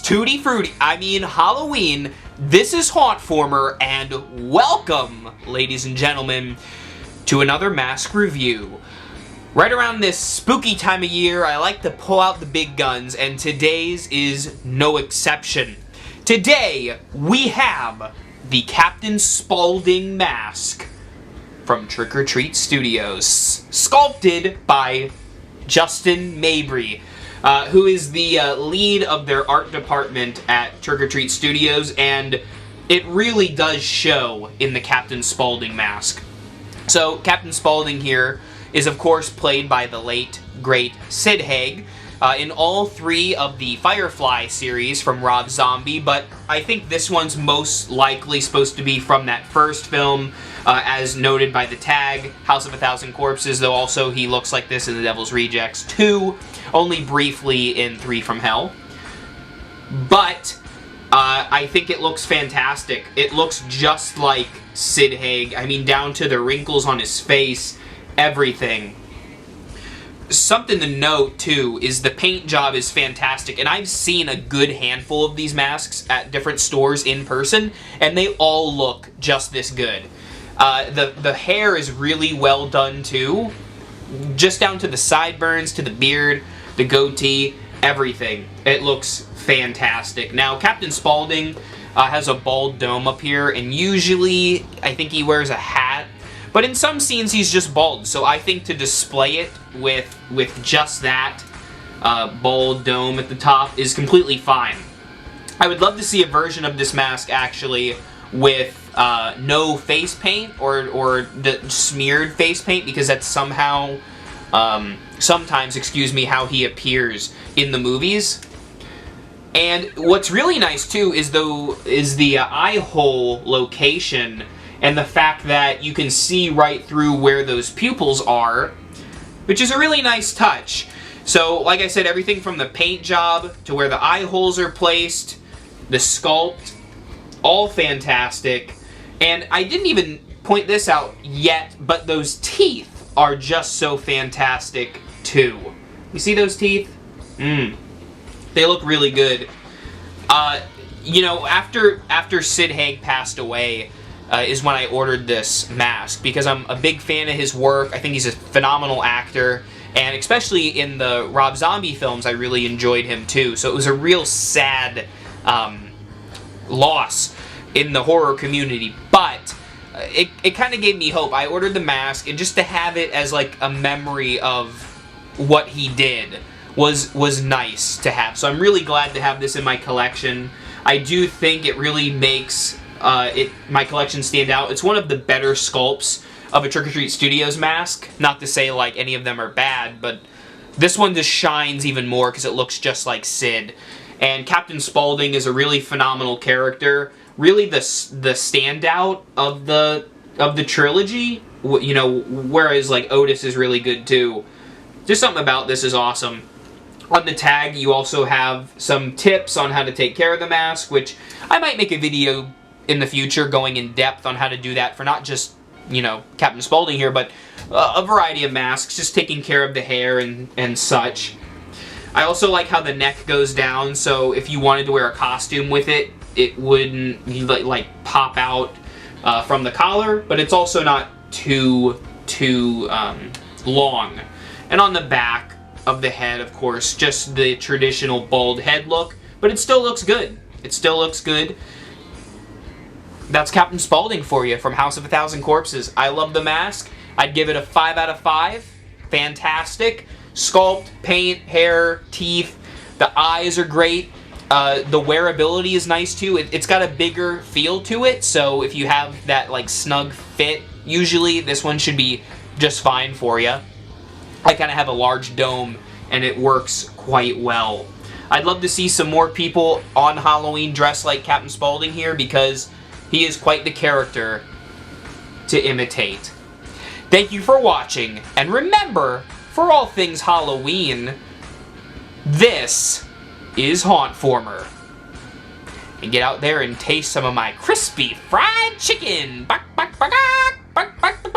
Tutti Frutti, I mean Halloween. This is Hauntformer, and welcome, ladies and gentlemen, to another mask review. Right around this spooky time of year, I like to pull out the big guns, and today's is no exception. Today, we have the Captain Spaulding mask from Trick or Treat Studios, sculpted by Justin Mabry, who is the lead of their art department at Trick or Treat Studios, and it really does show in the Captain Spaulding mask. So, Captain Spaulding here is, of course, played by the late, great Sig Haig in all three of the Firefly series from Rob Zombie, but I think this one's most likely supposed to be from that first film, as noted by the tag, House of a Thousand Corpses, though also he looks like this in The Devil's Rejects 2, only briefly in 3 from Hell. But I think it looks fantastic. It looks just like Sig Haig. I mean, down to the wrinkles on his face, everything. Something to note, too, is the paint job is fantastic, and I've seen a good handful of these masks at different stores in person, and they all look just this good. The hair is really well done, too, just down to the sideburns, to the beard, the goatee, everything. It looks fantastic. Now, Captain Spaulding has a bald dome up here, and usually I think he wears a hat, but in some scenes he's just bald, so I think to display it with just that bald dome at the top is completely fine. I would love to see a version of this mask, actually, with no face paint or the smeared face paint, because that's somehow, sometimes, excuse me, how he appears in the movies. And what's really nice, too, is the eye hole location, and the fact that you can see right through where those pupils are, which is a really nice touch. So, like I said, everything from the paint job to where the eye holes are placed, the sculpt, all fantastic. And I didn't even point this out yet, but those teeth are just so fantastic, too. You see those teeth? They look really good. You know, after Sig Haig passed away, is when I ordered this mask, because I'm a big fan of his work. I think he's a phenomenal actor, and especially in the Rob Zombie films, I really enjoyed him too. So it was a real sad loss in the horror community, but it kind of gave me hope. I ordered the mask, and just to have it as like a memory of what he did was nice to have. So I'm really glad to have this in my collection. I do think it really makes my collection stand out. It's one of the better sculpts of a Trick or Treat Studios mask. Not to say like any of them are bad, but this one just shines even more because it looks just like Sid. And Captain Spaulding is a really phenomenal character. Really the standout of the trilogy. You know, whereas like Otis is really good too. Just something about this is awesome. On the tag, you also have some tips on how to take care of the mask, which I might make a video in the future going in depth on how to do that for not just, you know, Captain Spaulding here, but a variety of masks, just taking care of the hair and such. I also like how the neck goes down, so if you wanted to wear a costume with it, it wouldn't like pop out from the collar, but it's also not too long. And on the back of the head, of course, just the traditional bald head look, but it still looks good. It still looks good. That's Captain Spaulding for you from House of a Thousand Corpses. I love the mask. I'd give it a 5 out of 5. Fantastic. Sculpt, paint, hair, teeth. The eyes are great. The wearability is nice too. It's got a bigger feel to it, so if you have that like snug fit, usually this one should be just fine for you. I kind of have a large dome, and it works quite well. I'd love to see some more people on Halloween dressed like Captain Spaulding here, because he is quite the character to imitate. Thank you for watching, and remember, for all things Halloween, this is Hauntformer. And get out there and taste some of my crispy fried chicken. Bark, bark, bark, bark, bark, bark.